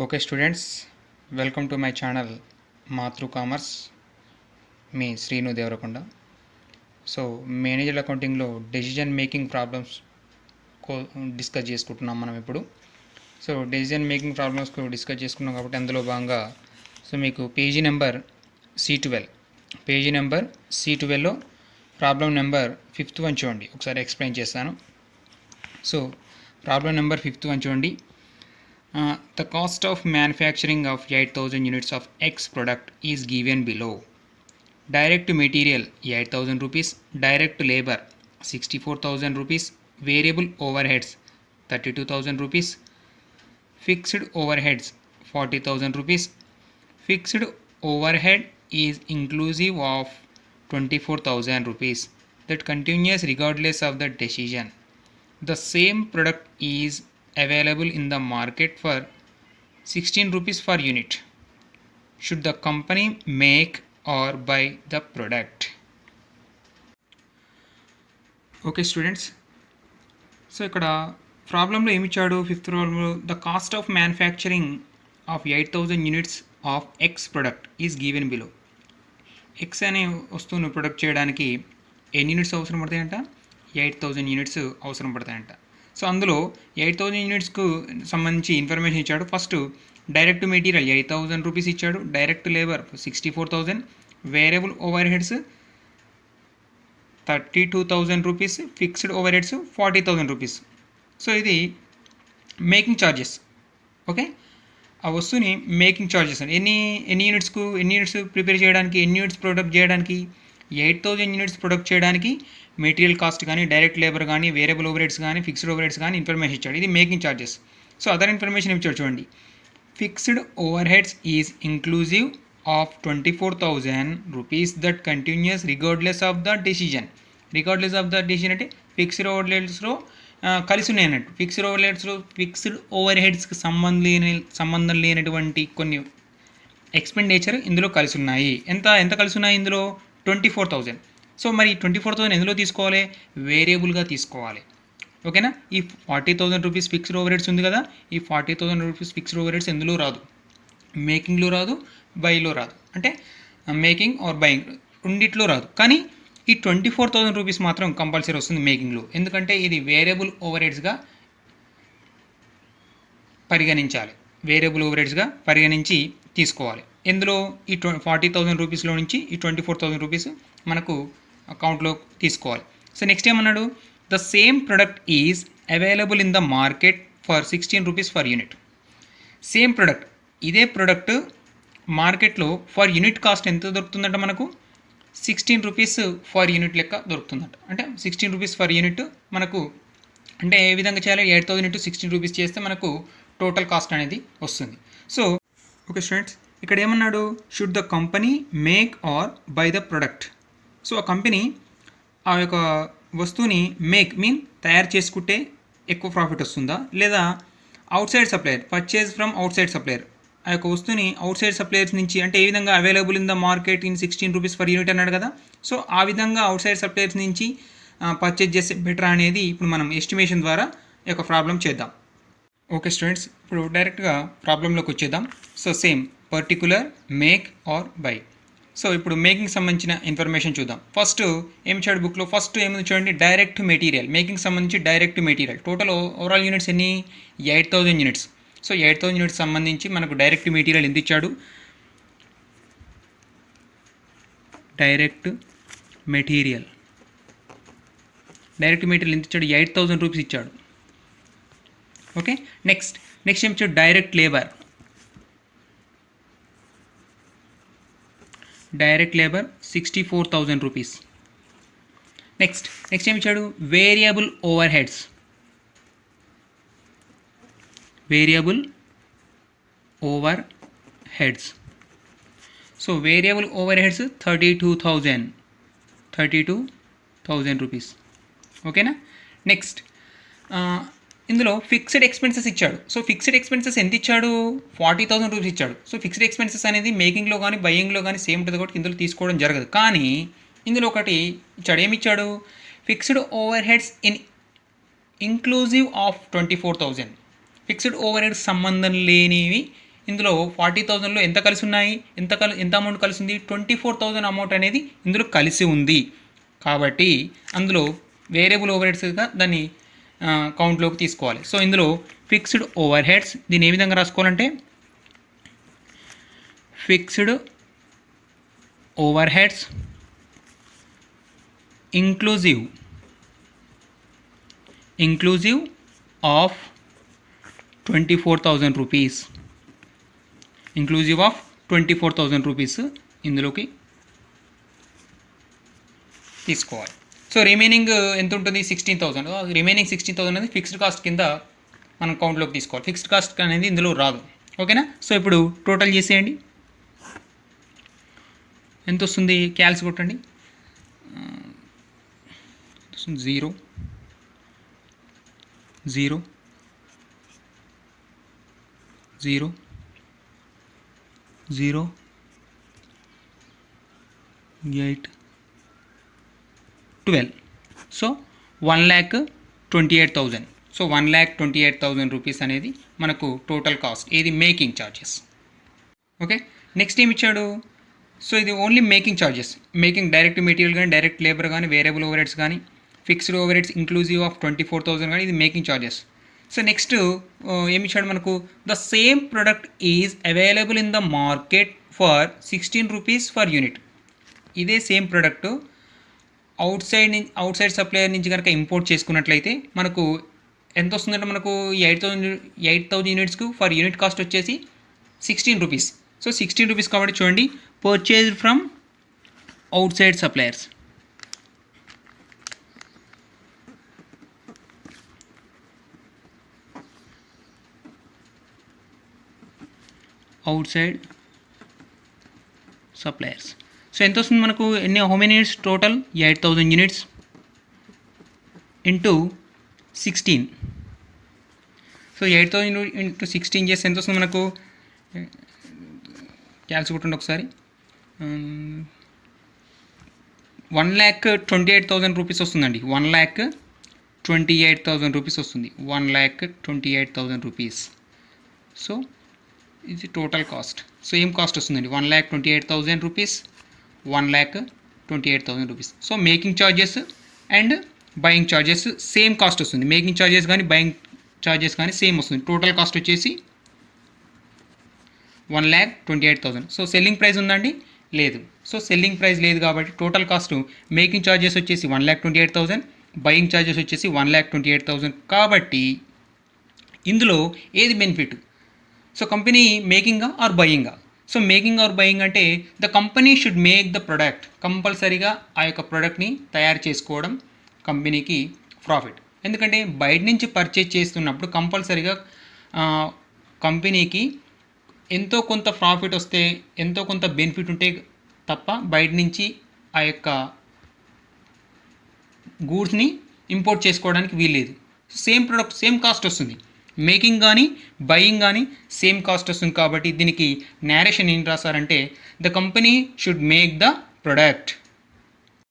Okay students, welcome to my channel Matru commerce. మీ Srinu Devarakonda. So manager అకౌంటింగ్లో decision making problems discuss చేసుకుంటున్నాం మనం ఇప్పుడు. So decision making problems discuss చేసుకున్నాం కాబట్టి అందులో భాగంగా మీకు పేజీ నెంబర్ C12లో ప్రాబ్లం నెంబర్ 5th వన్ చూడండి. ఒకసారి ఎక్స్ప్లెయిన్ చేస్తాను. So problem number 5th one చూడండి. The cost of manufacturing of 8,000 units of X product is given below. Direct material 8,000 rupees, direct labor 64,000 rupees, variable overheads 32,000 rupees, fixed overheads 40,000 rupees. Fixed overhead is inclusive of 24,000 rupees that continues regardless of the decision. The same product is available in the market for 16 rupees per unit. Should the company make or buy the product? Okay students, so ఇక్కడ ప్రాబ్లంలో ఏమి ఇచ్చాడు? 5th ప్రాబ్లంలో the cost of manufacturing of 8,000 units of X product is given below. X అనే వస్తువును product చేయడానికి ఎన్ని units అవసరం పడతాయంట? 8,000 యూనిట్స్ అవసరం పడతాయంట. సో అందులో 8,000 యూనిట్స్కు సంబంధించి ఇన్ఫర్మేషన్ ఇచ్చాడు. ఫస్ట్ డైరెక్ట్ మెటీరియల్ 8,000 రూపీస్ ఇచ్చాడు, direct labour 64,000, variable over heads 32,000 rupees, fixed over heads 40,000 rupees. So ఇది మేకింగ్ ఛార్జెస్. ఓకే, ఆ వస్తువుని మేకింగ్ ఛార్జెస్ అని ఎన్ని యూనిట్స్ ప్రిపేర్ చేయడానికి, ఎన్ని యూనిట్స్ ప్రొడక్ట్ చేయడానికి? 8,000 యూనిట్స్ ప్రొడక్ట్ చేయడానికి మెటీరియల్ కాస్ట్ కానీ, డైరెక్ట్ లేబర్ కానీ, వేరియబుల్ ఓవర్ హెడ్స్ కానీ, ఫిక్స్డ్ ఓవర్ హెడ్స్ కానీ ఇన్ఫర్మేషన్ ఇచ్చాడు. ఇది making charges. So other information ఇచ్చాడు చూడండి. Fixed over heads is inclusive of 24,000 rupees that continuous regardless of the decision. Regardless of the decision అంటే fixed over హెడ్స్లో కలిసి ఉన్నాయి అన్నట్టు. ఫిక్స్డ్ ఓవర్ హెడ్స్కి సంబంధం లేనటువంటి కొన్ని ఎక్స్పెండిచర్ ఇందులో కలిసి ఉన్నాయి. ఎంత కలిసి ఉన్నాయి ఇందులో? 24,000. సో మరి 24,000 ఎందులో తీసుకోవాలి? వేరియబుల్గా తీసుకోవాలి. ఓకేనా? ఈ 40,000 రూపీస్ ఫిక్స్డ్ ఓవర్ హెడ్స్ ఉంది కదా, ఈ 40,000 రూపీస్ ఫిక్స్డ్ ఓవర్ హెడ్స్ ఎందులో రాదు, మేకింగ్లో రాదు, బైలో రాదు. అంటే మేకింగ్ ఆర్ బయింగ్ రెండిట్లో రాదు. కానీ ఈ 24,000 రూపీస్ మాత్రం కంపల్సరీ వస్తుంది మేకింగ్లో. ఎందుకంటే ఇది వేరియబుల్ ఓవర్ హెడ్స్గా పరిగణించి తీసుకోవాలి. ఎందులో? ఈ 40,000 రూపీస్లో నుంచి ఈ 24,000 రూపీస్ మనకు అకౌంట్లో తీసుకోవాలి. సో నెక్స్ట్ ఏమన్నాడు? The same product is available in the market for 16 rupees for unit. Same product, ఇదే ప్రొడక్ట్ మార్కెట్లో ఫర్ యూనిట్ కాస్ట్ ఎంత దొరుకుతుందంట మనకు? 16 రూపీస్ ఫర్ యూనిట్ లెక్క దొరుకుతుందంట. అంటే 16 రూపీస్ ఫర్ యూనిట్ మనకు, అంటే ఏ విధంగా చేయాలి? 8,000 ఇంటూ 16 రూపీస్ చేస్తే మనకు టోటల్ కాస్ట్ అనేది వస్తుంది. సో ఓకే స్టూడెంట్స్, ఇక్కడ ఏమన్నాడు? Should the company make or buy the product. So ఆ కంపెనీ ఆ యొక్క వస్తువుని తయారు చేసుకుంటే ఎక్కువ ప్రాఫిట్ వస్తుందా, లేదా purchase from outside supplier, ఆ యొక్క వస్తువుని అవుట్ సైడ్ సప్లయర్స్ నుంచి, అంటే ఏ విధంగా available in the market in 16 rupees for unit అన్నాడు కదా. సో ఆ విధంగా అవుట్ సైడ్ సప్లయర్స్ నుంచి పర్చేజ్ చేస్తే బెటర్ అనేది ఇప్పుడు మనం ఎస్టిమేషన్ ద్వారా ఈ యొక్క ప్రాబ్లం చేద్దాం. ఓకే స్టూడెంట్స్, ఇప్పుడు డైరెక్ట్గా ప్రాబ్లంలోకి వచ్చేద్దాం. So same particular, make or buy. So ఇప్పుడు మేకింగ్ సంబంధించిన ఇన్ఫర్మేషన్ చూద్దాం. ఫస్ట్ ఏమి ఇచ్చాడు బుక్లో? ఫస్ట్ ఏముంది చూడండి, డైరెక్ట్ మెటీరియల్. మేకింగ్ సంబంధించి direct material total overall units ఎన్ని? 8,000 యూనిట్స్. సో 8,000 యూనిట్స్ సంబంధించి మనకు డైరెక్ట్ మెటీరియల్ ఎంత ఇచ్చాడు? డైరెక్ట్ మెటీరియల్ ఎంత ఇచ్చాడు? 8,000 రూపీస్ ఇచ్చాడు. ఓకే, నెక్స్ట్ ఏం ఇచ్చాడు? Direct labour 64,000 rupees. నెక్స్ట్ ఏం ఇచ్చాడు? Variable over heads 32,000 rupees. ఓకేనా? నెక్స్ట్ ఇందులో ఫిక్స్డ్ ఎక్స్పెన్సెస్ ఇచ్చాడు. సో ఫిక్స్డ్ ఎక్స్పెన్సెస్ ఎంత ఇచ్చాడు? 40,000 రూపీస్ ఇచ్చాడు. సో ఫిక్స్డ్ ఎక్స్పెన్సెస్ అనేది మేకింగ్లో కానీ బయ్యింగ్లో కానీ సేమ్ ఉంటుంది కాబట్టి ఇందులో తీసుకోవడం జరగదు. కానీ ఇందులో ఒకటి ఇచ్చాడు. ఏమి ఇచ్చాడు? Fixed over heads inclusive of 24,000. Fixed over head సంబంధం లేనివి ఇందులో 40,000లో ఎంత కలిసి ఉన్నాయి, ఎంత అమౌంట్ కలిసి ఉంది, 24,000 అమౌంట్ అనేది ఇందులో కలిసి ఉంది. కాబట్టి అందులో వేరియబుల్ ఓవర్ హెడ్స్గా దాన్ని కౌంట్లోకి తీసుకోవాలి. సో ఇందులో ఫిక్స్డ్ ఓవర్ హెడ్స్ దీన్ని ఏ విధంగా రాసుకోవాలంటే fixed over heads inclusive of 24,000 rupees, inclusive of 24,000 rupees ఇందులోకి తీసుకోవాలి. సో రిమైనింగ్ ఎంత ఉంటుంది, 16,000. రిమైనింగ్ 16,000 అనేది ఫిక్స్డ్ కాస్ట్ కింద మనం కౌంట్లోకి తీసుకోవాలి. ఫిక్స్డ్ కాస్ట్ అనేది ఇందులో రాదు. ఓకేనా. సో ఇప్పుడు టోటల్ చేసేయండి. ఎంత వస్తుంది, క్యాల్స్ కొట్టండి. 0 0 0 0 8 12. సో 1,28,000. సో 1,28,000 రూపీస్ అనేది మనకు టోటల్ కాస్ట్, ఇది మేకింగ్ ఛార్జెస్. ఓకే. నెక్స్ట్ ఏమి ఇచ్చాడు, సో ఇది only making charges. Making direct material కానీ, డైరెక్ట్ లేబర్ కానీ, వేరియబుల్ ఓవర్ హెడ్స్ కానీ, fixed over heads inclusive of 24,000 కానీ, ఇది మేకింగ్ ఛార్జెస్. సో నెక్స్ట్ ఏమి ఇచ్చాడు మనకు, the same product is available in the market for 16 rupees for unit. ఇదే same product outside supplier నుంచి కనుక ఇంపోర్ట్ చేసుకున్నట్లయితే మనకు ఎంత వస్తుందంటే, మనకు 8,000 యూనిట్స్కు ఫర్ యూనిట్ కాస్ట్ వచ్చేసి 16 రూపీస్. సో 16 రూపీస్ కాబట్టి చూడండి, purchased from out side suppliers. Out side suppliers. So ఎంత వస్తుంది మనకు, how many units total, 8,000 units into 16. So 8,000 into 16 చేస్తే ఎంత వస్తుంది మనకు, క్యాల్కులేట్ ఒకసారి, 1,28,000 రూపీస్ వస్తుందండి. 1,28,000 రూపీస్ వస్తుంది. 1,28,000 రూపీస్. సో ఇది టోటల్ కాస్ట్. సో ఏం కాస్ట్ వస్తుందండి, 1,28,000 rupees, 1,28,000 rupees. So making charges and buying charges same cost వస్తుంది. మేకింగ్ ఛార్జెస్ కానీ బయింగ్ ఛార్జెస్ కానీ సేమ్ వస్తుంది. టోటల్ కాస్ట్ వచ్చేసి 1,28,000. సో సెల్లింగ్ ప్రైస్ ఉందండి, లేదు. సో సెల్లింగ్ ప్రైస్ లేదు కాబట్టి టోటల్ కాస్ట్ మేకింగ్ ఛార్జెస్ వచ్చేసి 1,28,000, బయింగ్ ఛార్జెస్ వచ్చేసి 1,28,000. కాబట్టి ఇందులో ఏది బెనిఫిట్, సో కంపెనీ మేకింగా ఆర్ బయింగా? సో మేకింగ్ ఆర్ బయింగ్ అంటే the company should make the product. కంపల్సరీగా ఆ యొక్క ప్రోడక్ట్ని తయారు చేసుకోవడం కంపెనీకి ప్రాఫిట్. ఎందుకంటే బయట నుంచి పర్చేజ్ చేస్తున్నప్పుడు కంపల్సరీగా కంపెనీకి ఎంతో కొంత ప్రాఫిట్ వస్తే, ఎంతో కొంత బెనిఫిట్ ఉంటే తప్ప బయట నుంచి ఆ యొక్క గూడ్స్ని ఇంపోర్ట్ చేసుకోవడానికి వీల్లేదు. సేమ్ ప్రొడక్ట్ సేమ్ కాస్ట్ వస్తుంది. మేకింగ్ కానీ బయింగ్ కానీ సేమ్ కాస్ట్ వస్తుంది. కాబట్టి దీనికి నేరేషన్ ఏం రాస్తారంటే the company should make the product.